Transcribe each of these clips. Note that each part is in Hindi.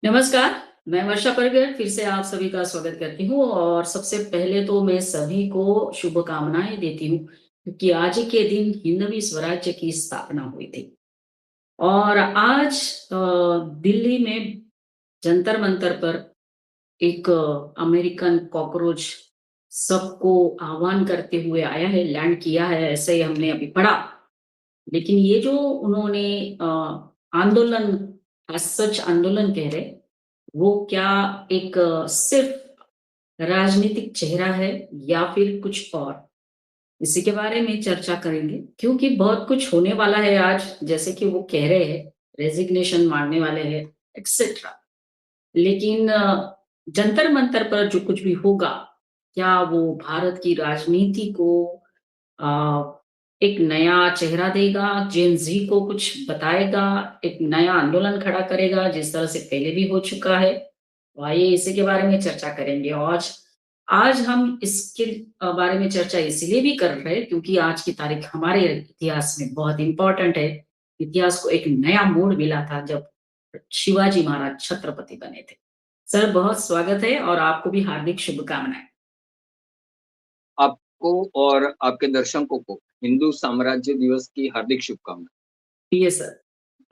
नमस्कार, मैं वर्षा परगट फिर से आप सभी का स्वागत करती हूँ और सबसे पहले तो मैं सभी को शुभकामनाएँ देती हूँ, क्योंकि आज ही के दिन हिंदवी स्वराज्य की स्थापना हुई थी। और आज दिल्ली में जंतर-मंतर पर एक अमेरिकन कॉकरोच सबको आह्वान करते हुए आया है, लैंड किया है, ऐसे ही हमने अभी पढ़ा। लेकिन ये जो उन्होंने आंदोलन एज़ सच आंदोलन कह रहे, वो क्या एक सिर्फ़ राजनीतिक चेहरा है या फिर कुछ और? इसी के बारे में चर्चा करेंगे क्योंकि बहुत कुछ होने वाला है आज, जैसे कि वो कह रहे हैं, रेज़िग्नेशन मारने वाले हैं, एक्सेट्रा। लेकिन जंतर-मंतर पर जो कुछ भी होगा, क्या वो भारत की राजनीति को अ, एक नया चेहरा देगा, जेन ज़ी को कुछ बताएगा, एक नया आंदोलन खड़ा करेगा, जिस तरह से पहले भी हो चुका है? तो आइए इसी के बारे में चर्चा करेंगे। आज आज हम इसके बारे में चर्चा इसीलिए भी कर रहे हैं क्योंकि आज की तारीख हमारे इतिहास में बहुत इम्पोर्टेंट है। इतिहास को एक नया मोड़ मिला था जब शिवाजी महाराज छत्रपति बने थे। सर बहुत स्वागत है और आपको भी हार्दिक शुभकामनाएँ। आपको और आपके दर्शकों को हिंदू साम्राज्य दिवस की हार्दिक शुभकामनाएँ। Yes sir.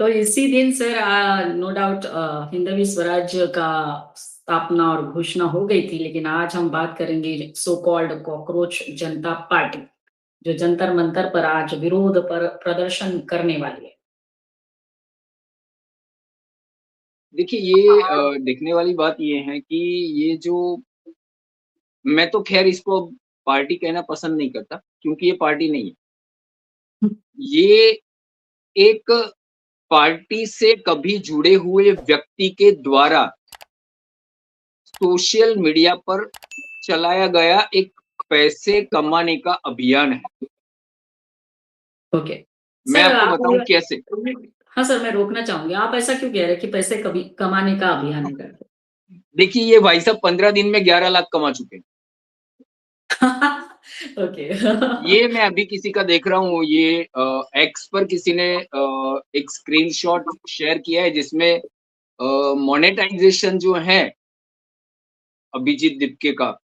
तो इसी दिन sir no doubt Hindavi Swarajya का स्थापना और घोषणा हो गई थी, लेकिन आज हम बात करेंगे सो कॉल्ड कॉकरोच जनता पार्टी, जो जंतर-मंतर पर आज विरोध पर प्रदर्शन करने वाली है। देखिए ये देखने वाली बात ये है कि ये जो मैं तो ख़ैर इसको पार्टी कहना पसंद नहीं करता क्योंकि ये पार्टी नहीं है। ये एक पार्टी से कभी जुड़े हुए व्यक्ति के द्वारा सोशल मीडिया पर चलाया गया एक पैसे कमाने का अभियान है। ओके। मैं सर आपको आप बताऊँ कैसे? हाँ सर, मैं रोकना चाहूँगी। आप ऐसा क्यों कह रहे हैं कि पैसे कभी कमाने का अभियान है करके? देखिए ये भाई साहब 15 दिन में 11 लाख कमा चुके हैं। ओके। ये मैं अभी किसी का देख रहा हूँ ये एक्स पर किसी ने एक स्क्रीनशॉट शेयर किया है जिसमें मोनेटाइजेशन जो है अभिजीत दीपके का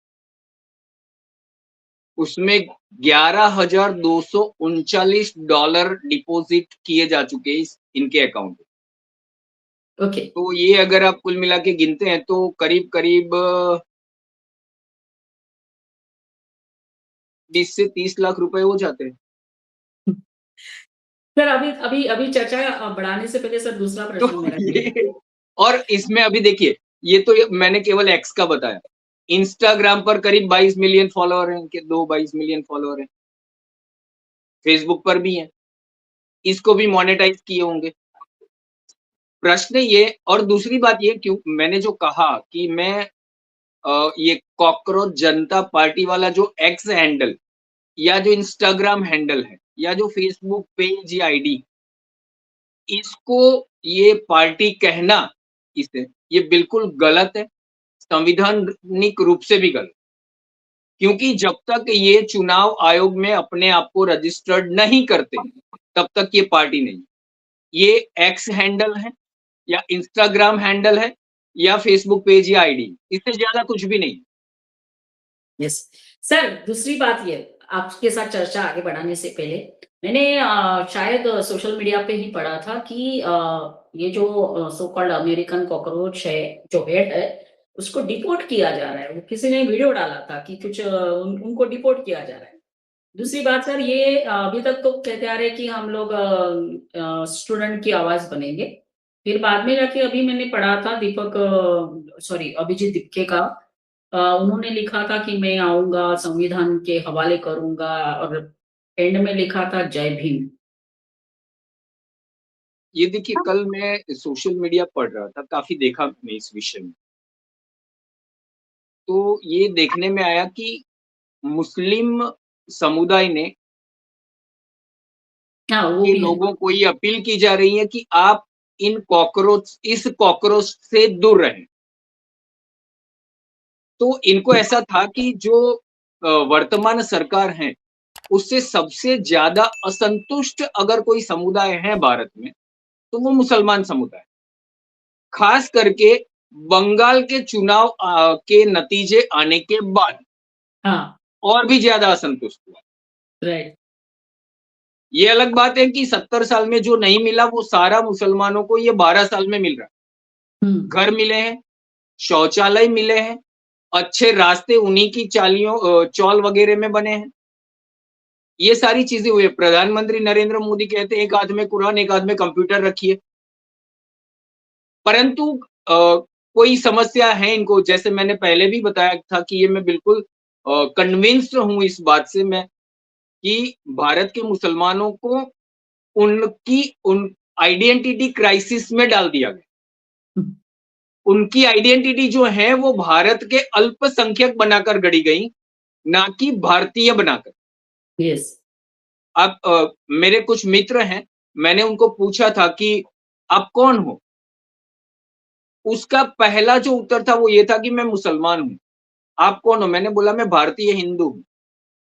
उसमें $11,239 डिपॉजिट किए जा चुके हैं इस इनके अकाउंट में। ओके। तो ये अगर आप कुल मिला के गिनते हैं तो करीब-करीब 20 से 30 लाख रुपए हो जाते हैं। सर अभी अभी अभी चर्चा बढ़ाने से पहले सर दूसरा तो प्रश्न मेरा ये ये और इसमें अभी देखिए, ये तो मैंने केवल एक्स का बताया। इंस्टाग्राम पर करीब 22 मिलियन फॉलोवर हैं इनके 2-22 मिलियन फॉलोवर हैं। फेसबुक पर भी हैं। इसको भी मोनेटाइज़ किए होंगे। प्रश्न ये और दूसरी बात ये क्यों मैंने जो कहा कि मैं ये कॉकरोच जनता पार्टी वाला जो एक्स हैंडल या जो इंस्टाग्राम हैंडल है या जो फेसबुक पेज या आईडी इसको ये पार्टी कहना इसे ये बिल्कुल गलत है, संविधानिक रूप से भी गलत। क्योंकि जब तक ये चुनाव आयोग में अपने आप को रजिस्टर्ड नहीं करते, तब तक ये पार्टी नहीं। ये एक्स हैंडल है या इंस्टाग्राम हैंडल है या फेसबुक पेज या आईडी, इससे ज़्यादा कुछ भी नहीं। यस। सर दूसरी बात ये, आपके साथ चर्चा आगे बढ़ाने से पहले मैंने शायद सोशल मीडिया पे ही पढ़ा था कि ये जो सो कॉल्ड अमेरिकन कॉकरोच है, जो हेड है, उसको डिपोर्ट किया जा रहा है। वो किसी ने वीडियो डाला था कि कुछ उनको डिपोर्ट किया जा रहा है। दूसरी बात सर ये अभी तक तो कहते आ रहे हैं कि हम लोग स्टूडेंट की आवाज़ बनेंगे। फिर बाद में जाके अभी मैंने पढ़ा था सॉरी अभिजीत दीपके का उन्होंने लिखा था कि मैं आऊँगा, संविधान के हवाले करूँगा और एंड में लिखा था जय भीम। ये देखिए कल मैं सोशल मीडिया पढ़ रहा था, काफ़ी देखा मैंने इस विषय में। तो ये देखने में आया कि मुस्लिम समुदाय ने हाँ, वो के भी है। लोगों को ये अपील की जा रही है कि आप इस कॉकरोच से दूर रहें। तो इनको ऐसा था कि जो वर्तमान सरकार है, उससे सबसे ज़्यादा असंतुष्ट अगर कोई समुदाय है भारत में, तो वो मुसलमान समुदाय। ख़ास करके बंगाल के चुनाव के नतीजे आने के बाद हाँ, और भी ज्यादा असंतुष्ट हुआ। राइट। ये अलग बात है कि 70 साल में जो नहीं मिला वो सारा मुसलमानों को ये 12 साल में मिल रहा हुँ, है। घर मिले हैं, शौचालय मिले हैं, अच्छे रास्ते उन्हीं की चौल वगैरह में बने हैं। ये सारी चीजें हुई है। प्रधानमंत्री नरेंद्र मोदी कहते हैं एक हाथ में कुरान, एक हाथ में कंप्यूटर रखिए। परंतु कोई समस्या है इनको, जैसे मैंने पहले भी बताया था कि ये मैं बिल्कुल कन्विंस्ड हूँ इस बात से मैं कि भारत के मुसलमानों को उनकी उन आइडेंटिटी क्राइसिस में डाल दिया गया। हुँ, उनकी आइडेंटिटी जो है वो भारत के अल्पसंख्यक बनाकर गढ़ी गई, ना कि भारतीय बनाकर। येस। अब मेरे कुछ मित्र हैं, मैंने उनको पूछा था कि आप कौन हो? उसका पहला जो उत्तर था वो ये था कि मैं मुसलमान हूँ। आप कौन हो? मैंने बोला मैं भारतीय हिंदू हूँ।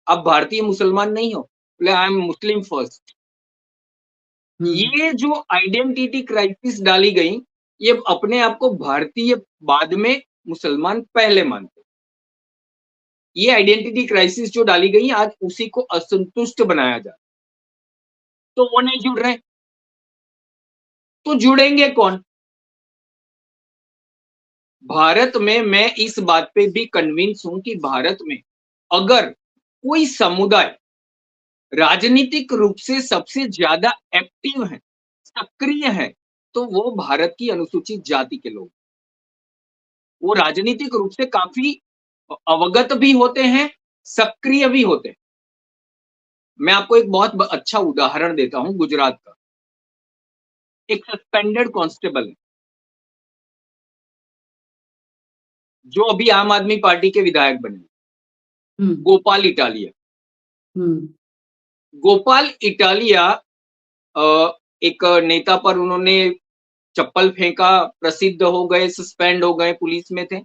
आप भारतीय मुसलमान नहीं हो? बोले आई एम मुस्लिम फर्स्ट। हुँ, ये जो आइडेंटिटी क्राइसिस डाली गई, ये अपने आप को भारतीय बाद में, मुसलमान पहले मानते। ये आइडेंटिटी क्राइसिस जो डाली गई, आज उसी को असंतुष्ट बनाया जा रहा है। तो वो नहीं जुड़ रहे, तो जुड़ेंगे कौन? भारत में मैं इस बात पे भी कन्विंस हूँ कि भारत में अगर कोई समुदाय राजनीतिक रूप से सबसे ज्यादा एक्टिव है, सक्रिय है, तो वो भारत की अनुसूचित जाति के लोग। वो राजनीतिक रूप से काफ़ी अवगत भी होते हैं, सक्रिय भी होते हैं। मैं आपको एक बहुत अच्छा उदाहरण देता हूँ गुजरात का। एक सस्पेंडेड कांस्टेबल है, जो अभी आम आदमी पार्टी के विधायक बने, हुँ, गोपाल इटालिया। हुँ, गोपाल इटालिया एक नेता पर उन्होंने चप्पल फेंका, प्रसिद्ध हो गए, सस्पेंड हो गए, पुलिस में थे।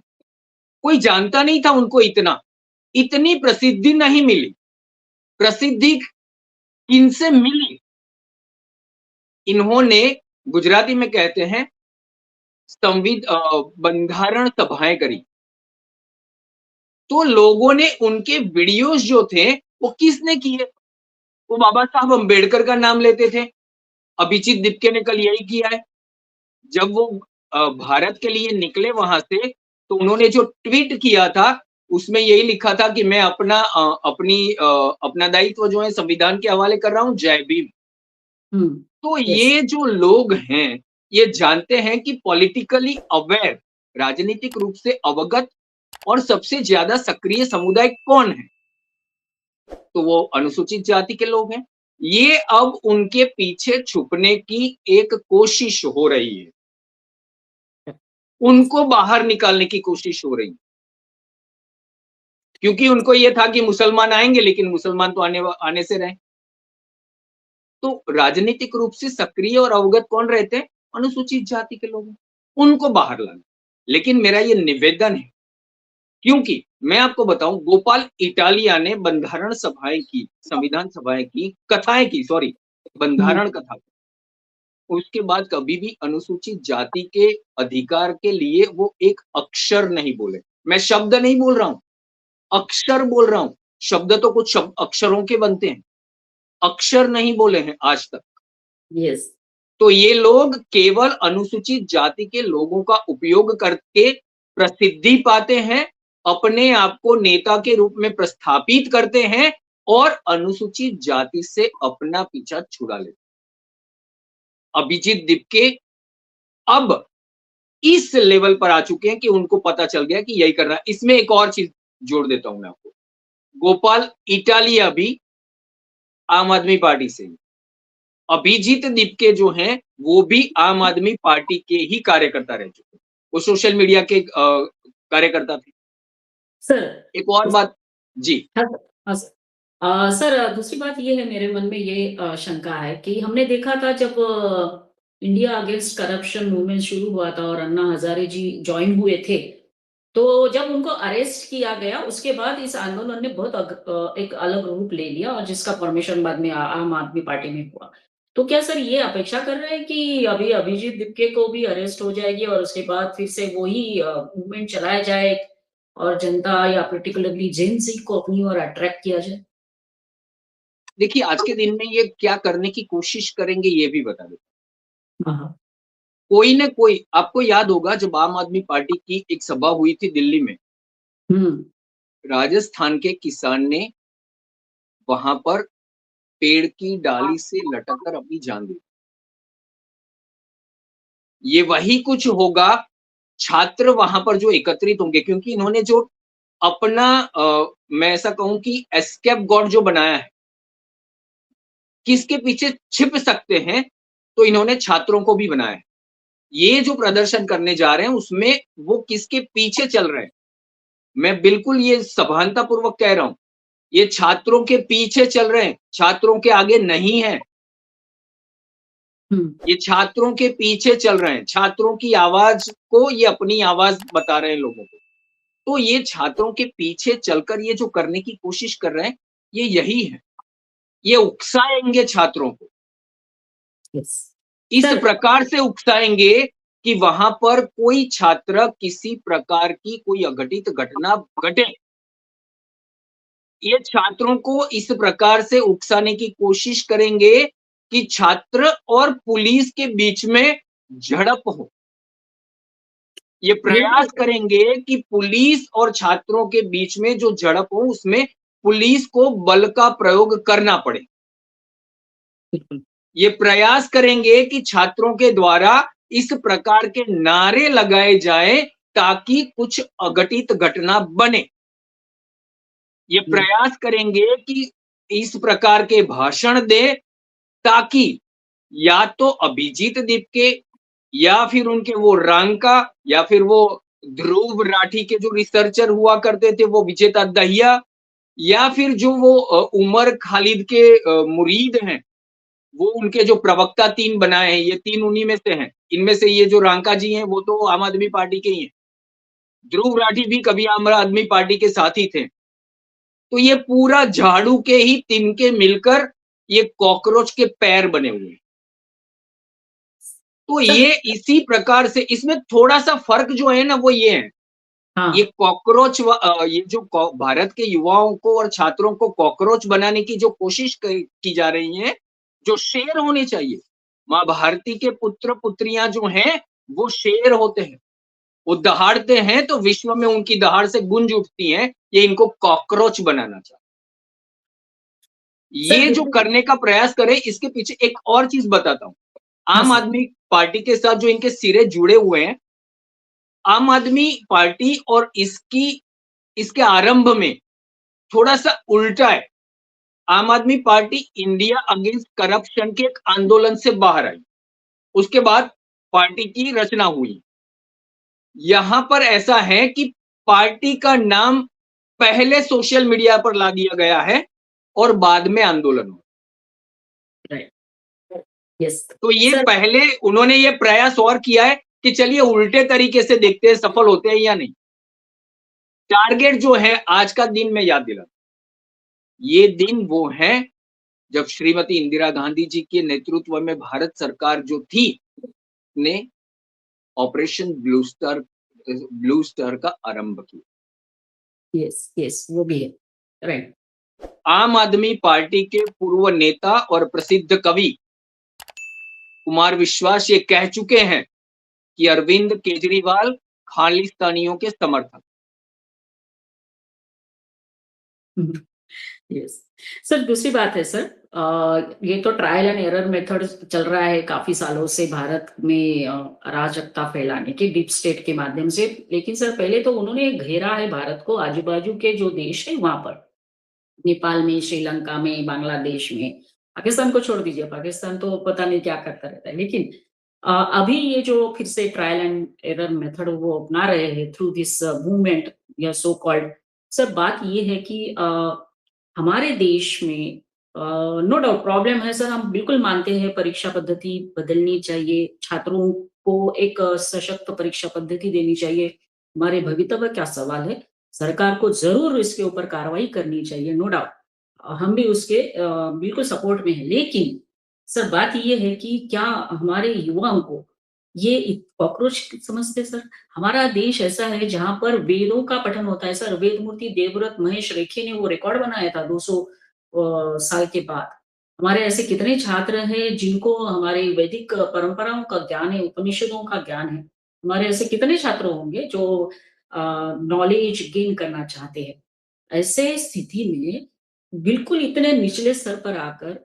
कोई जानता नहीं था उनको इतना, इतनी प्रसिद्धि नहीं मिली। प्रसिद्धि किनसे मिली? इन्होंने, गुजराती में कहते हैं, बंधारण सभाएँ करी। तो लोगों ने उनके वीडियोज़ जो थे, वो किसने किए? वो बाबा साहब अम्बेडकर का नाम लेते थे। अभिजीत दीपके ने कल यही किया है। जब वो भारत के लिए निकले वहाँ से, तो उन्होंने जो ट्वीट किया था, उसमें यही लिखा था कि मैं अपना दायित्व जो है संविधान के हवाले कर रहा हूँ, जय भीम। हुँ, तो येस। ये जो लोग हैं, ये जानते हैं कि पॉलिटिकली अवेयर, राजनीतिक रूप से अवगत और सबसे ज्यादा सक्रिय समुदाय कौन है? तो वो अनुसूचित जाति के लोग हैं। ये अब उनके पीछे छुपने की एक कोशिश हो रही है। उनको बाहर निकालने की कोशिश हो रही है। क्योंकि उनको ये था कि मुसलमान आएँगे, लेकिन मुसलमान तो आने से रहे। तो राजनीतिक रूप से सक्रिय और अवगत कौन रहते हैं? अनुसूचित जाति के लोग हैं। उनको बाहर लाना। लेकिन मेरा ये निवेदन है, क्योंकि मैं आपको बताऊँ, गोपाल इटालिया ने बंधारण सभाएँ की, संविधान सभाएँ की, कथाएँ की, सॉरी, हुँ, बंधारण कथा। उसके बाद कभी भी अनुसूचित जाति के अधिकार के लिए वो एक अक्षर नहीं बोले। मैं शब्द नहीं बोल रहा हूँ, अक्षर बोल रहा हूँ। शब्द तो कुछ अक्षरों के बनते हैं। अक्षर नहीं बोले हैं आज तक। येस। तो ये लोग केवल अनुसूचित जाति के लोगों का उपयोग करके प्रसिद्धि पाते हैं, अपने आप को नेता के रूप में प्रस्थापित करते हैं और अनुसूचित जाति से अपना पीछा छुड़ा लेते हैं। अभिजीत दीपके अब इस लेवल पर आ चुके हैं कि उनको पता चल गया कि यही करना है। इसमें एक और चीज़ जोड़ देता हूँ मैं आपको। गोपाल इटालिया भी आम आदमी पार्टी से ही। अभिजीत दीपके जो हैं, वो भी आम आदमी पार्टी के ही कार्यकर्ता रह चुके हैं। वो सोशल मीडिया के कार्यकर्ता थे। सर, एक और बात, जी, हाँ सर, हाँ सर। सर, दूसरी बात ये है, मेरे मन में ये शंका है कि हमने देखा था जब इंडिया अगेंस्ट करप्शन मूवमेंट शुरू हुआ था और अन्ना हज़ारे जी जॉइन हुए थे, तो जब उनको अरेस्ट किया गया, उसके बाद इस आंदोलन ने बहुत एक अलग रूप ले लिया और जिसका फॉर्मेशन बाद में आम आदमी पार्टी में हुआ। तो क्या सर ये अपेक्षा कर रहे हैं कि अभी अभिजीत दीपके को भी अरेस्ट हो जाएगी और उसके बाद फिर से वही मूवमेंट चलाया जाए और जनता या पर्टिकुलरली जेन ज़ी को अपनी ओर अट्रैक्ट किया जाए? देखिए, आज के दिन में ये क्या करने की कोशिश करेंगे ये भी बता देता हाँ, हाँ। हूँ। कोई न कोई आपको याद होगा जब आम आदमी पार्टी की एक सभा हुई थी दिल्ली में, हुँ, राजस्थान के किसान ने वहाँ पर पेड़ की डाली से लटक कर अपनी जान दी। ये वही कुछ होगा, छात्र वहाँ पर जो एकत्रित होंगे क्योंकि इन्होंने जो अपना मैं ऐसा कहूँ कि एस्केप गॉड जो बनाया है, किसके पीछे छिप सकते हैं, तो इन्होंने छात्रों को भी बनाया है। ये जो प्रदर्शन करने जा रहे हैं, उसमें वो किसके पीछे चल रहे हैं, मैं बिल्कुल ये सभानतापूर्वक कह रहा हूँ, ये छात्रों के पीछे चल रहे हैं, छात्रों के आगे नहीं है। हुँ। ये छात्रों के पीछे चल रहे हैं, छात्रों की आवाज़ को ये अपनी आवाज़ बता रहे हैं लोगों को। तो ये छात्रों के पीछे चलकर ये जो करने की कोशिश कर रहे हैं, ये यही है। ये उकसाएँगे छात्रों को, यस। इस सर प्रकार से उकसाएँगे कि वहाँ पर कोई छात्र किसी प्रकार की कोई अघटित घटना घटे। ये छात्रों को इस प्रकार से उकसाने की कोशिश करेंगे कि छात्र और पुलिस के बीच में झड़प हो। ये ये तो प्रयास करेंगे कि पुलिस और छात्रों के बीच में जो झड़प हो उसमें पुलिस को बल का प्रयोग करना पड़े। बिल्कुल। ये प्रयास करेंगे कि छात्रों के द्वारा इस प्रकार के नारे लगाए जाएँ ताकि कुछ अघटित घटना बने। ये हुँ, प्रयास करेंगे कि इस प्रकार के भाषण दें ताकि या तो अभिजीत दीपके या फिर उनके वो रांका या फिर वो ध्रुव राठी के जो रिसर्चर हुआ करते थे वो विजेता दहिया या फिर जो वो उमर खालिद के मुरीद हैं, वो उनके जो प्रवक्ता 3 बनाए हैं, ये 3 उन्हीं में से हैं। इनमें से ये जो रांका जी हैं, वो तो आम आदमी पार्टी के ही हैं। ध्रुव राठी भी कभी आम आदमी पार्टी के साथ ही थे। तो ये पूरा झाड़ू के ही तिनके मिलकर ये कॉकरोच के पैर बने हुए हैं। तो सर ये इसी प्रकार से इसमें थोड़ा-सा फ़र्क जो है ना वो ये है, ये हाँ, कॉकरोच ये जो भारत के युवाओं को और छात्रों को कॉकरोच बनाने की जो कोशिश की जा रही है, जो शेर होने चाहिए, माँ भारती के पुत्र-पुत्रियाँ जो हैं, वो शेर होते हैं। वो दहाड़ते हैं तो विश्व में उनकी दहाड़ से गूंज उठती हैं, ये इनको कॉकरोच बनाना चाहते हैं। सर ये जो देखिए करने का प्रयास करे इसके पीछे एक और चीज़ बताता हूँ। हाँ आम सर। आदमी पार्टी के साथ जो इनके सिरे जुड़े हुए हैं, आम आदमी पार्टी और इसके आरंभ में थोड़ा-सा उल्टा है। आम आदमी पार्टी इंडिया अगेंस्ट करप्शन के एक आंदोलन से बाहर आई। उसके बाद पार्टी की रचना हुई। यहाँ पर ऐसा है कि पार्टी का नाम पहले सोशल मीडिया पर ला दिया गया है और बाद में आंदोलन हुआ। Right, yes. तो ये सर पहले उन्होंने ये प्रयास और किया है कि चलिए उल्टे तरीके से देखते हैं सफल होते हैं या नहीं। टारगेट जो है आज का दिन मैं याद दिलाता हूँ। ये दिन वो है जब श्रीमती इंदिरा गांधी जी के नेतृत्व में भारत सरकार जो थी, ने ऑपरेशन ब्लू स्टार का आरंभ किया। यस, यस वो भी है। राइट, आम आदमी पार्टी के पूर्व नेता और प्रसिद्ध कवि कुमार विश्वास ये कह चुके हैं कि अरविंद केजरीवाल खालिस्तानियों के समर्थक। हुँ, यस। सर दूसरी बात है सर ये तो ट्रायल एंड एरर मेथड चल रहा है काफ़ी सालों से भारत में अराजकता फैलाने के डीप स्टेट के माध्यम से। लेकिन सर पहले तो उन्होंने घेरा है भारत को आजू-बाजू के जो देश हैं वहाँ पर। नेपाल में, श्रीलंका में, बांग्लादेश में, पाकिस्तान को छोड़ दीजिए, पाकिस्तान तो पता नहीं क्या करता रहता है। लेकिन अभी ये जो फिर से ट्रायल एंड एरर मेथड वो अपना रहे हैं थ्रू दिस मूवमेंट या सो कॉल्ड सर बात ये है कि हमारे देश में नो डाउट प्रॉब्लम है सर, हम बिल्कुल मानते हैं परीक्षा पद्धति बदलनी चाहिए, छात्रों को एक सशक्त परीक्षा पद्धति देनी चाहिए। हमारे भवितव्य क्या सवाल है? सरकार को ज़रूर इसके ऊपर कार्रवाई करनी चाहिए, नो डाउट। हम भी उसके बिल्कुल सपोर्ट में हैं। लेकिन सर बात ये है कि क्या हमारे युवाओं को ये कॉकरोच समझते सर? हमारा देश ऐसा है जहाँ पर वेदों का पठन होता है सर। वेदमूर्ति देवव्रत महेश रेखे ने वो रिकॉर्ड बनाया था 200 साल के बाद। हमारे ऐसे कितने छात्र हैं जिनको हमारी वैदिक परंपराओं का ज्ञान है, उपनिषदों का ज्ञान है। हमारे ऐसे कितने छात्र होंगे जो नॉलेज गेन करना चाहते हैं। ऐसे स्थिति में बिल्कुल इतने निचले स्तर पर आकर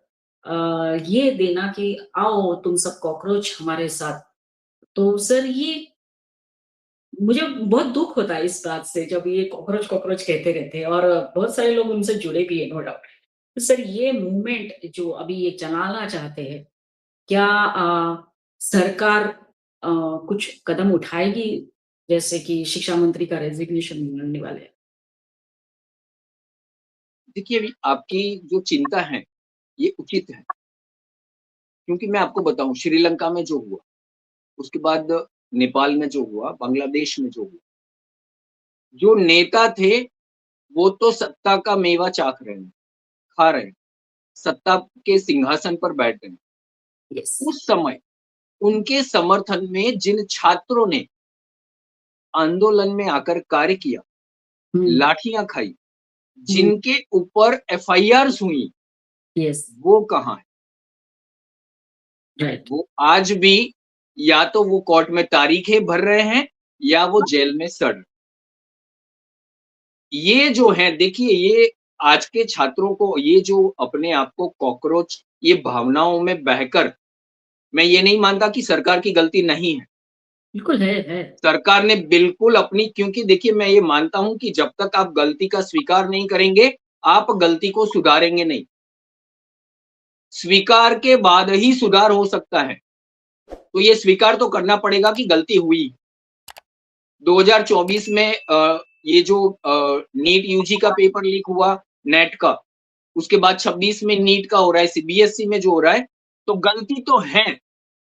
ये देना कि आओ तुम सब कॉकरोच हमारे साथ। तो सर ये मुझे बहुत दुःख होता है इस बात से जब ये कॉकरोच कॉकरोच कहते रहते हैं और बहुत सारे लोग उनसे जुड़े भी हैं नो डाउट। तो सर ये मूवमेंट जो अभी ये चलाना चाहते हैं, क्या सरकार कुछ कदम उठाएगी? जैसे कि शिक्षा मंत्री का रेज़िग्नेशन मिलने वाला है। देखिए, अभी आपकी जो चिंता है, ये उचित है, क्योंकि मैं आपको बताऊँ श्रीलंका में जो हुआ, उसके बाद नेपाल में जो हुआ, बांग्लादेश में जो हुआ, जो नेता थे, वो तो सत्ता का मेवा चाख रहे हैं, खा रहे हैं, सत्ता के सिंहासन पर बैठ गए। यस। उस समय उनके समर्थन में जिन छात्रों ने आंदोलन में आकर कार्य किया, हुँ, लाठियाँ खाई, हुँ, जिनके ऊपर एफआईआर्स हुई, यस, वो कहाँ हैं? राइट। वो आज भी या तो वो कोर्ट में तारीखें भर रहे हैं या वो जेल में सड़ रहे हैं। ये जो है देखिए ये आज के छात्रों को ये जो अपने आप को कॉकरोच ये भावनाओं में बहकर मैं ये नहीं मानता कि सरकार की गलती नहीं है। बिल्कुल है। सरकार ने बिल्कुल अपनी क्योंकि देखिए मैं ये मानता हूँ कि जब तक आप गलती का स्वीकार नहीं करेंगे, आप गलती को सुधारेंगे नहीं। स्वीकार के बाद ही सुधार हो सकता है। तो ये स्वीकार तो करना पड़ेगा कि गलती हुई। 2024 में ये जो नीट यूजी का पेपर लीक हुआ, नेट का, उसके बाद 26 में नीट का हो रहा है, सीबीएसई में जो हो रहा है, तो गलती तो है।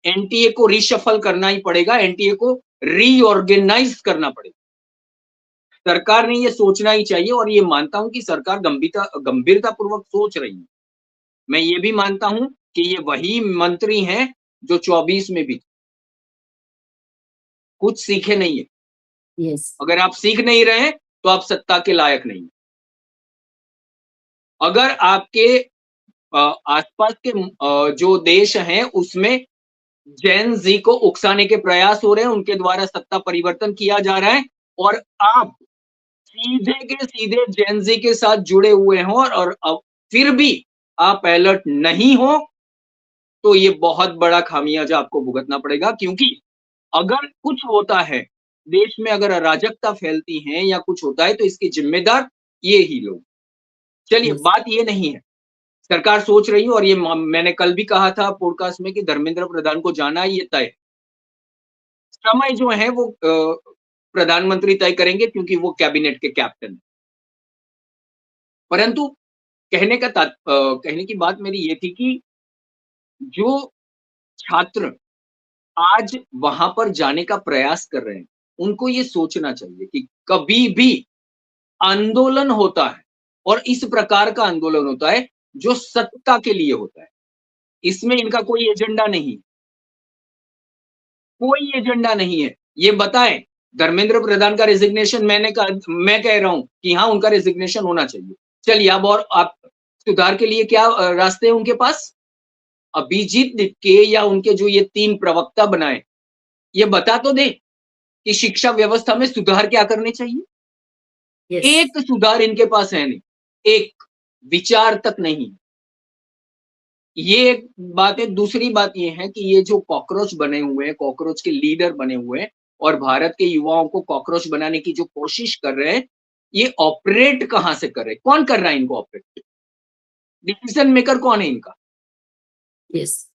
एनटीए को रीशफल करना ही पड़ेगा, एनटीए को रीऑर्गेनाइज करना पड़ेगा। सरकार ने ये सोचना ही चाहिए और ये मानता हूँ कि सरकार गंभीरतापूर्वक सोच रही है। मैं ये भी मानता हूँ कि ये वही मंत्री हैं जो 24 में भी कुछ सीखे नहीं है। यस, अगर आप सीख नहीं रहे हैं, तो आप सत्ता के लायक नहीं। अगर आपके आसपास के जो देश हैं उसमें जेन ज़ी को उकसाने के प्रयास हो रहे हैं, उनके द्वारा सत्ता परिवर्तन किया जा रहा है और आप सीधे के सीधे जेन ज़ी के साथ जुड़े हुए हों और अब फिर भी आप अलर्ट नहीं हो, तो ये बहुत बड़ा खामियाजा आपको भुगतना पड़ेगा क्योंकि अगर कुछ होता है, देश में अगर अराजकता फैलती है या कुछ होता है तो इसके ज़िम्मेदार ये ही लोग। चलिए यस, बात ये नहीं है, सरकार सोच रही है और ये मैंने कल भी कहा था पॉडकास्ट में कि धर्मेंद्र प्रधान को जाना ये तय। समय जो है वो प्रधानमंत्री तय करेंगे क्योंकि वो कैबिनेट के कैप्टन हैं। परंतु कहने की बात मेरी ये थी कि जो छात्र आज वहाँ पर जाने का प्रयास कर रहे हैं, उनको ये सोचना चाहिए कि कभी भी आंदोलन होता है और इस प्रकार का आंदोलन होता है जो सत्ता के लिए होता है। इसमें इनका कोई एजेंडा नहीं, कोई एजेंडा नहीं है। ये बताएँ धर्मेंद्र प्रधान का रेज़िग्नेशन मैं कह रहा हूँ कि हाँ, उनका रेज़िग्नेशन होना चाहिए। चलिए अब और आप सुधार के लिए क्या रास्ते हैं उनके पास? अभिजीत लिपके या उनके जो ये 3 प्रवक्ता बनाए, ये बता तो दें कि शिक्षा व्यवस्था में सुधार क्या करने चाहिए? यस, एक सुधार इनके पास है नहीं, एक विचार तक नहीं। ये एक बात है, दूसरी बात ये है कि ये जो कॉकरोच बने हुए हैं, कॉकरोच के लीडर बने हुए हैं और भारत के युवाओं को कॉकरोच बनाने की जो कोशिश कर रहे हैं, ये ऑपरेट कहाँ से कर रहे हैं? कौन कर रहा है इनको ऑपरेट? डिसीजन मेकर कौन है इनका? यस,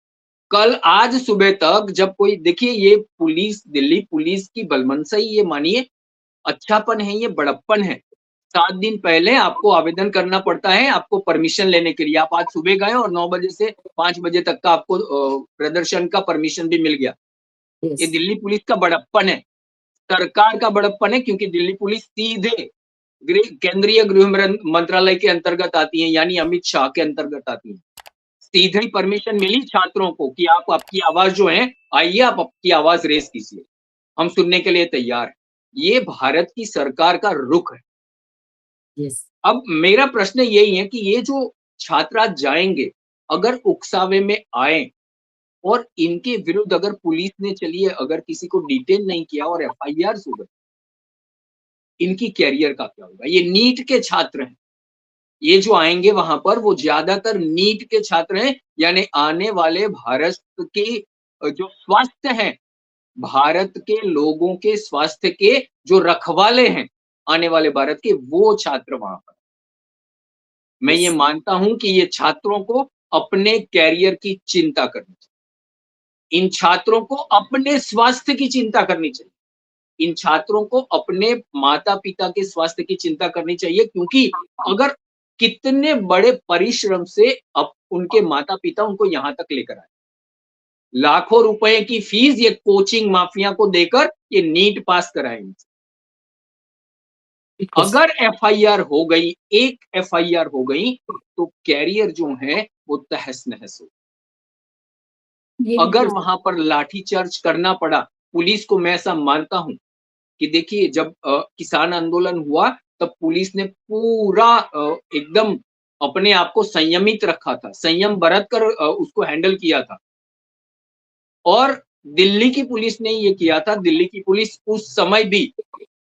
कल आज सुबह तक जब कोई देखिए ये पुलिस दिल्ली पुलिस की बलमनसाई ये मानिए अच्छापन है, ये बड़प्पन है। 7 दिन पहले आपको आवेदन करना पड़ता है, आपको परमिशन लेने के लिए। आप आज सुबह गए और 9 बजे से 5 बजे तक का आपको प्रदर्शन का परमिशन भी मिल गया। ये यस, दिल्ली पुलिस का बड़प्पन है, सरकार का बड़प्पन है क्योंकि दिल्ली पुलिस सीधे केंद्रीय गृह मंत्रालय के अंतर्गत आती है, यानी अमित शाह के अंतर्गत आती है। सीधी परमिशन मिली छात्रों को कि आप आपकी आवाज जो है, आइए आप आपकी आवाज रेज़ कीजिए, हम सुनने के लिए तैयार हैं। ये भारत की सरकार का रुख है। यस। अब मेरा प्रश्न यही है कि ये जो छात्र आज जाएँगे, अगर उकसावे में आएँ और इनके विरुद्ध अगर पुलिस ने चलिए अगर किसी को डिटेन नहीं किया और एफआईआर्स हो गए, इनकी करियर का क्या होगा? ये नीट के छात्र हैं। ये जो आएँगे वहाँ पर वो ज़्यादातर नीट के छात्र हैं, यानी आने वाले भारत के जो स्वास्थ्य हैं, भारत के लोगों के स्वास्थ्य के जो रखवाले हैं, आने वाले भारत के वो छात्र वहाँ पर। मैं ये यस। मानता हूँ कि ये छात्रों को अपने करियर की चिंता करनी चाहिए। इन छात्रों को अपने स्वास्थ्य की चिंता करनी चाहिए। इन छात्रों को अपने माता-पिता के स्वास्थ्य की चिंता करनी चाहिए क्योंकि अगर कितने बड़े परिश्रम से अब उनके माता-पिता उनको यहाँ तक लेकर आए। लाखों रुपए की फीस ये कोचिंग माफिया को देकर ये नीट पास कराए इनसे। बिल्कुल सर। अगर एफआईआर हो गई, एक एफआईआर हो गई, तो करियर जो है वो तहस-नहस हो। ये अगर बिल्कुल सर। वहाँ पर लाठीचार्ज करना पड़ा, पुलिस को मैं ऐसा मानता हूँ कि देखिए जब किसान आंदोलन हुआ तब पुलिस ने पूरा एकदम अपने आप को संयमित रखा था, संयम बरत कर उसको हैंडल किया था। और दिल्ली की पुलिस ने ये किया था, दिल्ली की पुलिस उस समय भी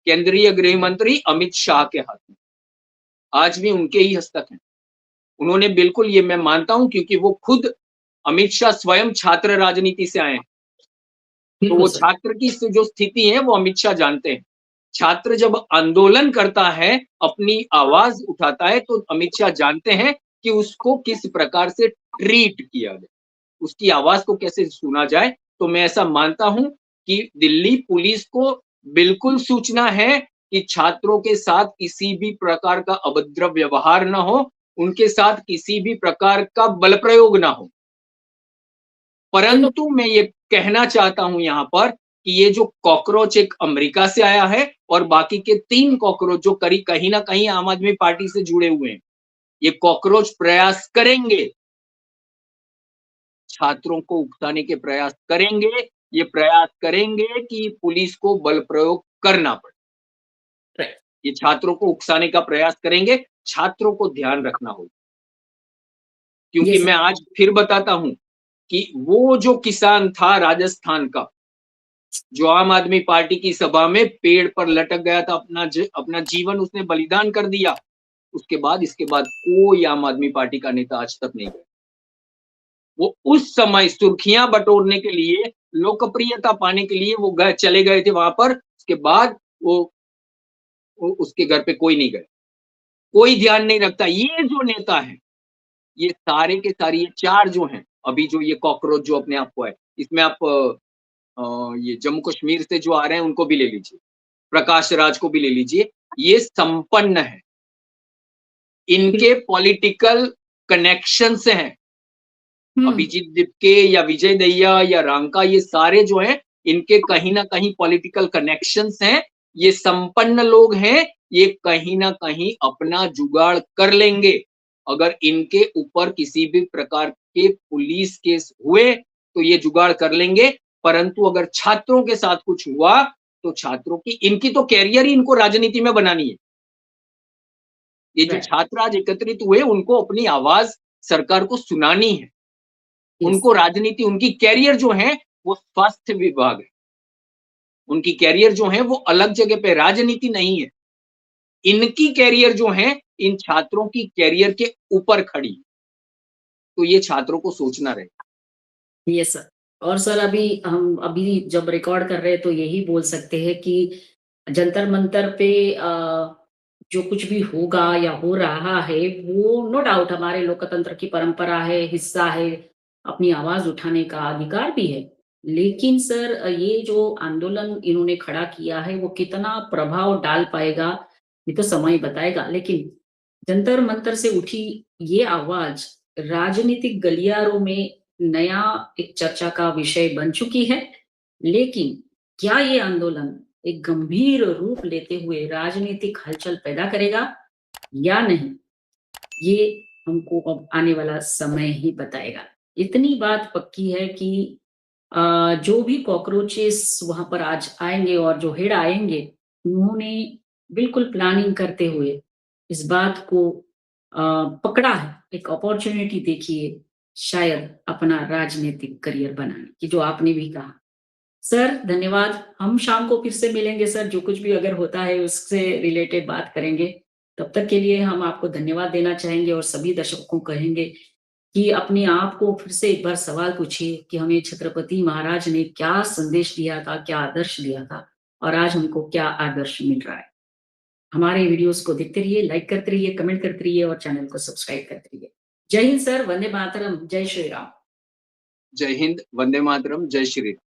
केंद्रीय गृह मंत्री अमित शाह के हाथ में, आज भी उनके ही हस्तक हैं। उन्होंने बिल्कुल ये मैं मानता हूँ क्योंकि वो खुद अमित शाह स्वयं छात्र राजनीति से आए हैं। तो बिल्कुल वो सर। छात्र की जो स्थिति है वो अमित शाह जानते हैं। छात्र जब आंदोलन करता है, अपनी आवाज उठाता है तो अमित शाह जानते हैं कि उसको किस प्रकार से ट्रीट किया जाए, उसकी आवाज को कैसे सुना जाए। तो मैं ऐसा मानता हूँ कि दिल्ली पुलिस को बिल्कुल सूचना है कि छात्रों के साथ किसी भी प्रकार का अभद्र व्यवहार ना हो, उनके साथ किसी भी प्रकार का बल प्रयोग ना हो। ये तो परंतु मैं ये कहना चाहता हूँ यहाँ पर कि ये जो कॉकरोच एक अमेरिका से आया है और बाकी के 3 कॉकरोच जो कहीं न कहीं आम आदमी पार्टी से जुड़े हुए हैं, ये कॉकरोच प्रयास करेंगे, छात्रों को उकसाने के प्रयास करेंगे, ये प्रयास करेंगे कि पुलिस को बल प्रयोग करना पड़े। राइट। ये छात्रों को उकसाने का प्रयास करेंगे, छात्रों को ध्यान रखना होगा। क्योंकि यस मैं सर। आज फिर बताता हूँ कि वो जो किसान था राजस्थान का जो आम आदमी पार्टी की सभा में पेड़ पर लटक गया था, अपना जीवन उसने बलिदान कर दिया। उसके बाद इसके बाद कोई आम आदमी पार्टी का नेता आज तक नहीं गया। वो उस समय सुर्खियाँ बटोरने के लिए, लोकप्रियता पाने के लिए वो चले गए थे वहाँ पर, उसके बाद वो उसके घर पे कोई नहीं गया। कोई ध्यान नहीं रखता। ये जो नेता हैं, ये सारे के सारे ये 4 जो हैं, अभी जो ये कॉकरोच जो अपने आप को है, इसमें आप ये जम्मू कश्मीर से जो आ रहे हैं उनको भी ले लीजिए। प्रकाश राज को भी ले लीजिए, ये संपन्न है। इनके बिल्कुल। पॉलिटिकल कनेक्शंस हैं। हुँ। अभिजीत दिपके या विजय दहिया या रांका ये सारे जो हैं, इनके कहीं न कहीं पॉलिटिकल कनेक्शंस हैं। ये संपन्न लोग हैं, ये कहीं न कहीं अपना जुगाड़ कर लेंगे। अगर इनके ऊपर किसी भी प्रकार के पुलिस केस हुए, तो ये जुगाड़ कर लेंगे। परंतु अगर छात्रों के साथ कुछ हुआ, तो छात्रों की इनकी तो करियर ही इनको राजनीति में बनानी है। ये जो राइट। छात्र आज एकत्रित हुए, उनको अपनी आवाज़ सरकार को सुनानी है। यस। उनको राजनीति उनकी करियर जो है, वो स्वास्थ्य विभाग है। उनकी करियर जो है, वो अलग जगह पे राजनीति नहीं है। इनकी करियर जो है, इन छात्रों की करियर के ऊपर खड़ी है। तो ये छात्रों को सोचना रहेगा। Yes sir. और सर अभी हम अभी जब रिकॉर्ड कर रहे हैं तो यही बोल सकते हैं कि जंतर मंतर पे जो कुछ भी होगा या हो रहा है वो नो डाउट हमारे लोकतंत्र की परंपरा है, हिस्सा है, अपनी आवाज उठाने का अधिकार भी है। लेकिन सर ये जो आंदोलन इन्होंने खड़ा किया है वो कितना प्रभाव डाल पाएगा ये तो समय बताएगा। लेकिन जंतर मंतर से उठी ये आवाज राजनीतिक गलियारों में नया एक चर्चा का विषय बन चुकी है। लेकिन क्या ये आंदोलन एक गंभीर रूप लेते हुए राजनीतिक हलचल पैदा करेगा या नहीं? ये हमको अब आने वाला समय ही बताएगा। इतनी बात पक्की है कि जो भी कॉकरोचेस वहाँ पर आज आएँगे और जो हेड आएँगे, उन्होंने बिल्कुल प्लानिंग करते हुए इस बात को पकड़ा है, एक अपॉर्च्युनिटी देखी है, शायद अपना राजनीतिक करियर बनाने की, जो आपने भी कहा। सर धन्यवाद, हम शाम को फिर से मिलेंगे सर, जो कुछ भी अगर होता है उससे रिलेटेड बात करेंगे। तब तक के लिए हम आपको धन्यवाद देना चाहेंगे और सभी दर्शकों को कहेंगे कि अपने आप को फिर से एक बार सवाल पूछिए कि हमें छत्रपति महाराज ने क्या संदेश दिया था, क्या आदर्श दिया था और आज हमको क्या आदर्श मिल रहा है। हमारे वीडियोस को देखते रहिए, लाइक करते रहिए, कमेंट करते रहिए और चैनल को सब्सक्राइब करते रहिए। जय हिंद सर, वंदे मातरम, जय श्री राम। जय हिंद, वंदे मातरम, जय श्री राम।